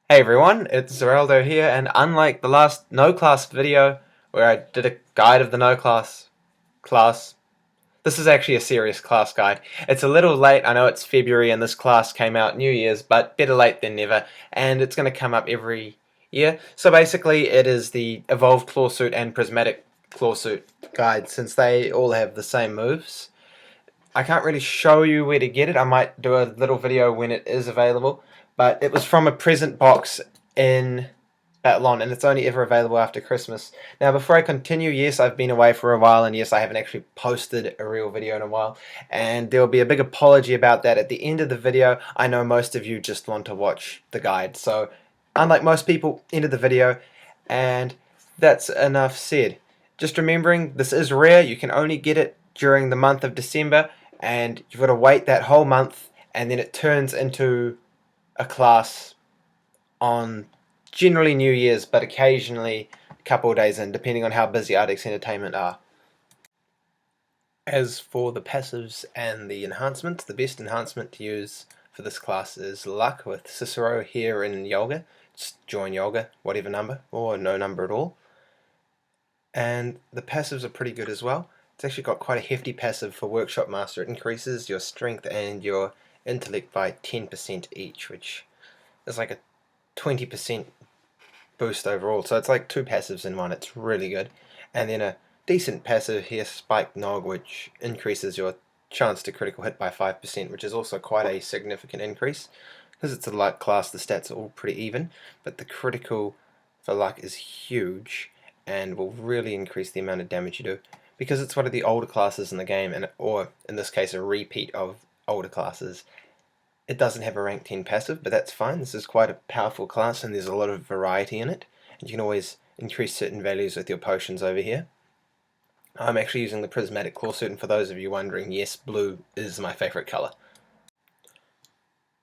Hey everyone, it's Zeraldo here, and unlike the last no class video where I did a guide of the no class, this is actually a serious class guide. It's a little late, I know it's February and this class came out New Year's, but better late than never, and it's going to come up every year. So basically it is the Evolved Clawsuit and Prismatic Clawsuit guide, since they all have the same moves. I can't really show you where to get it. I might do a little video when it is available, but it was from a present box in Battleon, and it's only ever available after Christmas. Now, before I continue, yes, I've been away for a while, and yes, I haven't actually posted a real video in a while, and there will be a big apology about that at the end of the video. I know most of you just want to watch the guide, so unlike most people, end of the video, and that's enough said. Just remembering, this is rare. You can only get it during the month of December, and you've got to wait that whole month, and then it turns into a class on generally New Year's, but occasionally a couple of days in, depending on how busy Arctic's Entertainment are. As for the passives and the enhancements, the best enhancement to use for this class is Luck with Cicero here in Yoga. Just join Yoga, whatever number, or no number at all. And the passives are pretty good as well. It's actually got quite a hefty passive for Workshop Master. It increases your strength and your intellect by 10% each, which is like a 20% boost overall. So it's like two passives in one. It's really good. And then a decent passive here, Spike Nog, which increases your chance to critical hit by 5%, which is also quite a significant increase. Because it's a luck class, the stats are all pretty even, but the critical for luck is huge and will really increase the amount of damage you do, because it's one of the older classes in the game, and or in this case a repeat of older classes. It doesn't have a rank 10 passive, but that's fine. This is quite a powerful class and there's a lot of variety in it, and you can always increase certain values with your potions over here. I'm actually using the Prismatic Clawsuit, and for those of you wondering, yes, blue is my favourite colour.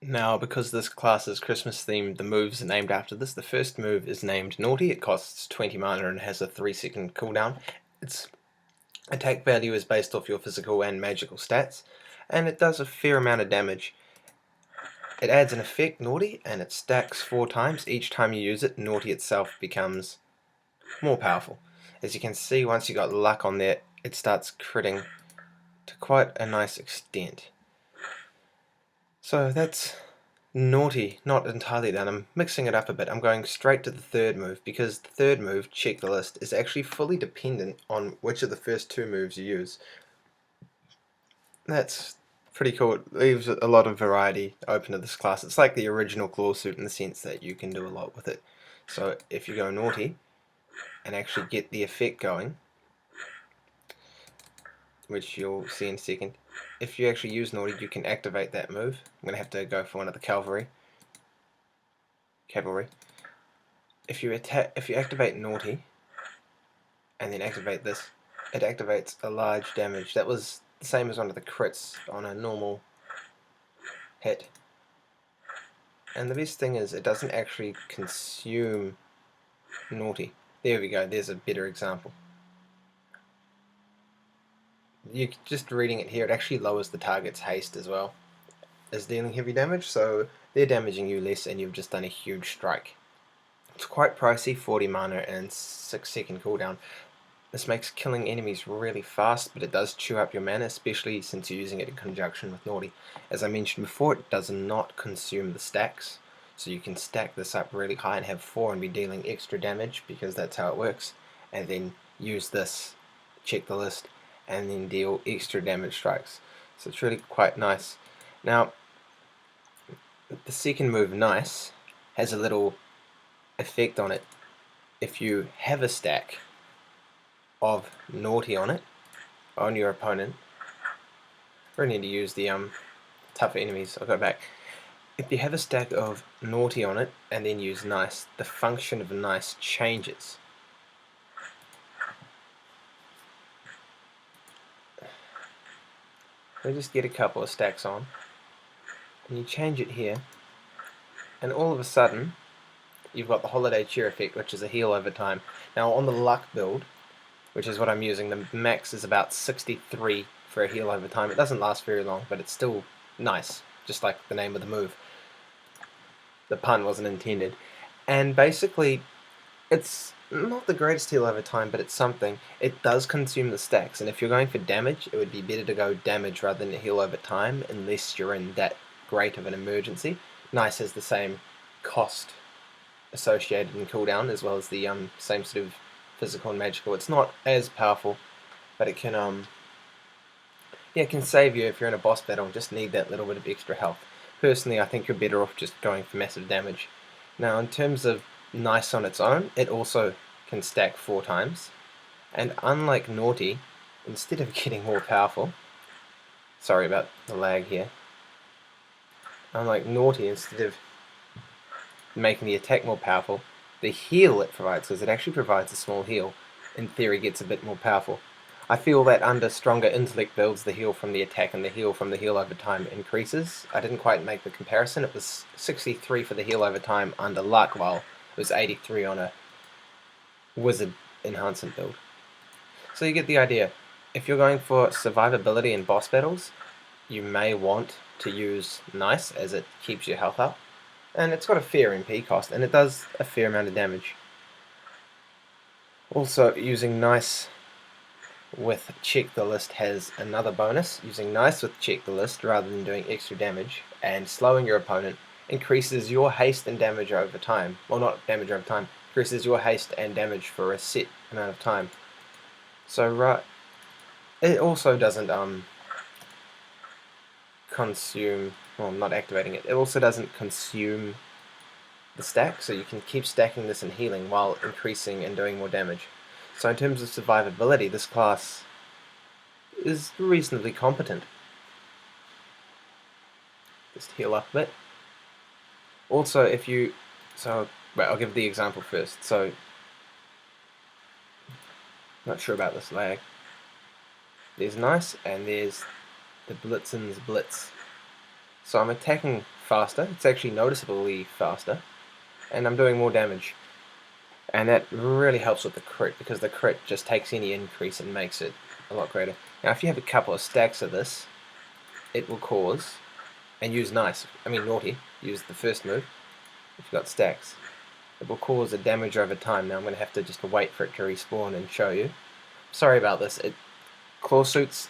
Now, because this class is Christmas themed, the moves are named after this. The first move is named Naughty. It costs 20 mana and has a 3-second cooldown. Its attack value is based off your physical and magical stats, and it does a fair amount of damage. It adds an effect, Naughty, and it stacks 4 times. Each time you use it, Naughty itself becomes more powerful. As you can see, once you got luck on there, it starts critting to quite a nice extent. So that's Naughty, not entirely done. I'm mixing it up a bit. I'm going straight to the third move, because the third move, Check the List, is actually fully dependent on which of the first two moves you use. That's pretty cool. It leaves a lot of variety open to this class. It's like the original Clawsuit in the sense that you can do a lot with it. So if you go Naughty and actually get the effect going, which you'll see in a second, if you actually use Naughty, you can activate that move. I'm going to have to go for one of the cavalry. If you activate Naughty and then activate this, it activates a large damage. That was the same as one of the crits on a normal hit. And the best thing is, it doesn't actually consume Naughty. There we go, there's a better example. You just reading it here, it actually lowers the target's haste as well as dealing heavy damage, so they're damaging you less and you've just done a huge strike. It's quite pricey, 40 mana and 6-second cooldown. This makes killing enemies really fast, but it does chew up your mana, especially since you're using it in conjunction with Naughty. As I mentioned before, it does not consume the stacks, so you can stack this up really high and have 4 and be dealing extra damage, because that's how it works, and then use this, Check the List, and then deal extra damage strikes. So it's really quite nice. Now, the second move, Nice, has a little effect on it. If you have a stack of Naughty on it, on your opponent, we need to use the tougher enemies. I'll go back. If you have a stack of Naughty on it and then use Nice, the function of Nice changes. So just get a couple of stacks on, and you change it here, and all of a sudden you've got the Holiday Cheer effect, which is a heal over time. Now on the Luck build, which is what I'm using, the max is about 63 for a heal over time. It doesn't last very long, but it's still nice, just like the name of the move. The pun wasn't intended. And basically, it's not the greatest heal over time, but it's something. It does consume the stacks, and if you're going for damage, it would be better to go damage rather than heal over time, unless you're in that great of an emergency. Nice has the same cost associated in cooldown, as well as the same sort of physical and magical. It's not as powerful, but it can yeah, it can save you if you're in a boss battle and just need that little bit of extra health. Personally, I think you're better off just going for massive damage. Now, in terms of nice on its own, it also can stack 4 times. And unlike Naughty, instead of getting more powerful, sorry about the lag here, unlike Naughty, instead of making the attack more powerful, the heal it provides, because it actually provides a small heal, in theory gets a bit more powerful. I feel that under stronger intellect builds, the heal from the attack and the heal from the heal over time increases. I didn't quite make the comparison. It was 63 for the heal over time under luck, while it was 83 on a wizard enhancement build. So you get the idea. If you're going for survivability in boss battles, you may want to use Nice, as it keeps your health up. And it's got a fair MP cost, and it does a fair amount of damage. Also, using Nice with Check the List has another bonus. Using Nice with Check the List rather than doing extra damage and slowing your opponent increases your haste and damage over time. Well, not damage over time, increases your haste and damage for a set amount of time. So it also doesn't consume, well, I'm not activating it, it also doesn't consume the stack, so you can keep stacking this and healing while increasing and doing more damage. So in terms of survivability, this class is reasonably competent. Just heal up a bit. Also, if you, I'll give the example first. So, not sure about this lag. There's Nice, and there's the Blitzen's Blitz. So I'm attacking faster, it's actually noticeably faster, and I'm doing more damage. And that really helps with the crit, because the crit just takes any increase and makes it a lot greater. Now if you have a couple of stacks of this, it will cause, and use Naughty, use the first move, if you've got stacks, it will cause a damage over time. Now I'm going to have to just wait for it to respawn and show you. Sorry about this. Clawsuit's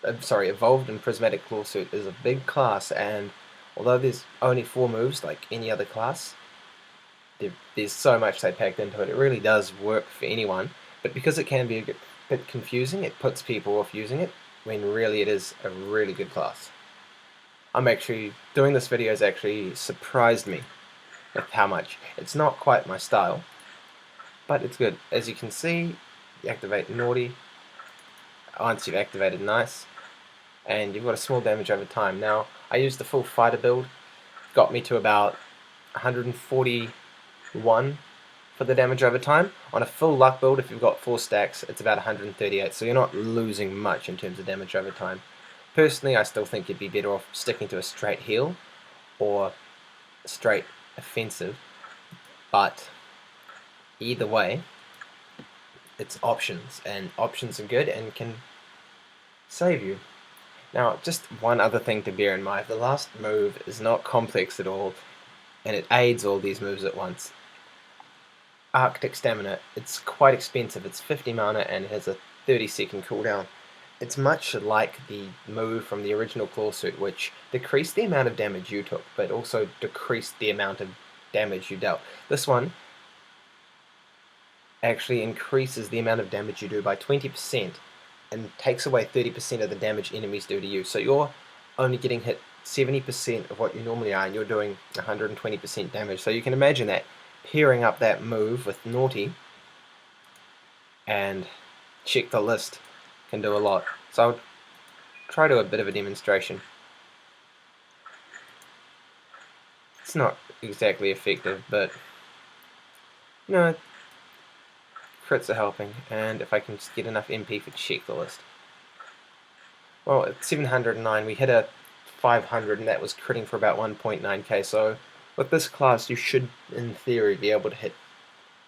Evolved and Prismatic Clawsuit is a big class, and although there's only 4 moves like any other class, there's so much they packed into it. It really does work for anyone, but because it can be a bit confusing, it puts people off using it, when really it is a really good class. I'm actually, doing this video has actually surprised me with how much. It's not quite my style, but it's good. As you can see, you activate Naughty, once you've activated Nice, and you've got a small damage over time. Now, I used the full fighter build, got me to about 141 for the damage over time. On a full luck build, if you've got 4 stacks, it's about 138, so you're not losing much in terms of damage over time. Personally, I still think you'd be better off sticking to a straight heal or straight offensive, but either way, it's options, and options are good and can save you. Now, just one other thing to bear in mind, the last move is not complex at all, and it aids all these moves at once. Arctic Stamina, it's quite expensive, it's 50 mana and it has a 30-second cooldown. It's much like the move from the original Clawsuit, which decreased the amount of damage you took, but also decreased the amount of damage you dealt. This one actually increases the amount of damage you do by 20% and takes away 30% of the damage enemies do to you. So you're only getting hit 70% of what you normally are, and you're doing 120% damage. So you can imagine that pairing up that move with Naughty and Check the List can do a lot. So I'll try to do a bit of a demonstration. It's not exactly effective, but you know, crits are helping, and if I can just get enough MP for Check the List. Well, at 709 we hit a 500, and that was critting for about 1.9k, so with this class you should in theory be able to hit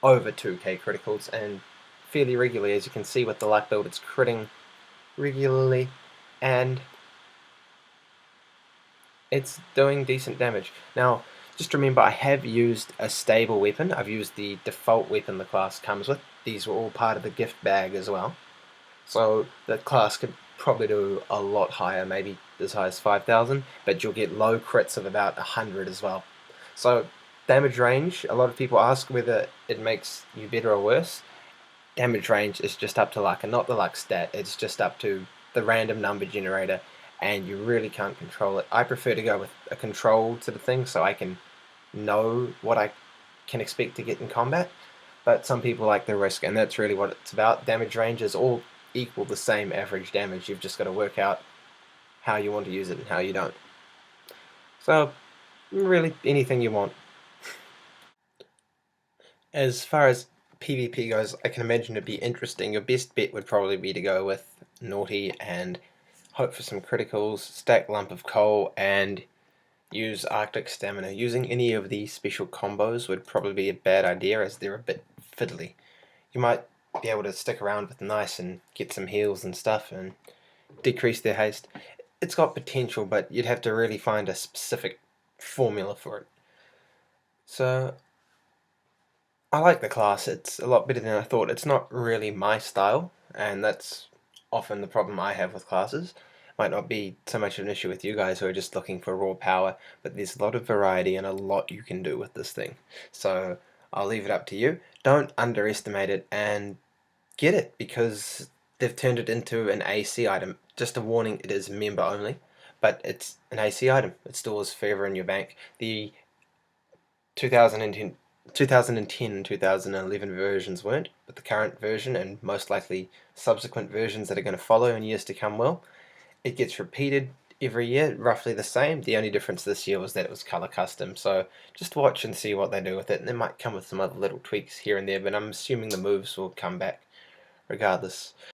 over 2k criticals, and fairly regularly. As you can see with the luck build, it's critting regularly and it's doing decent damage. Now, Just remember, I have used a stable weapon. I've used the default weapon the class comes with. These were all part of the gift bag as well. So the class could probably do a lot higher, maybe as high as 5,000, but you'll get low crits of about 100 as well. So damage range, a lot of people ask whether it makes you better or worse. Damage range is just up to luck, and not the luck stat, it's just up to the random number generator, and you really can't control it. I prefer to go with a control to the thing so I can know what I can expect to get in combat, but some people like the risk, and that's really what it's about. Damage ranges all equal the same average damage. You've just got to work out how you want to use it and how you don't. So, really, anything you want. As far as PvP goes, I can imagine it'd be interesting. Your best bet would probably be to go with Naughty and hope for some criticals, stack Lump of Coal, and use Arctic Stamina. Using any of these special combos would probably be a bad idea as they're a bit fiddly. You might be able to stick around with Nice and get some heals and stuff and decrease their haste. It's got potential, but you'd have to really find a specific formula for it. So, I like the class. It's a lot better than I thought. It's not really my style, and that's often the problem I have with classes. Might not be so much of an issue with you guys who are just looking for raw power, but there's a lot of variety and a lot you can do with this thing. So I'll leave it up to you. Don't underestimate it and get it because they've turned it into an AC item. Just a warning, it is member only, but it's an AC item. It stores forever in your bank. The 2010, 2010 and 2011 versions weren't, but the current version and most likely subsequent versions that are going to follow in years to come will. It gets repeated every year, roughly the same. The only difference this year was that it was color custom, so just watch and see what they do with it. And they might come with some other little tweaks here and there, but I'm assuming the moves will come back regardless.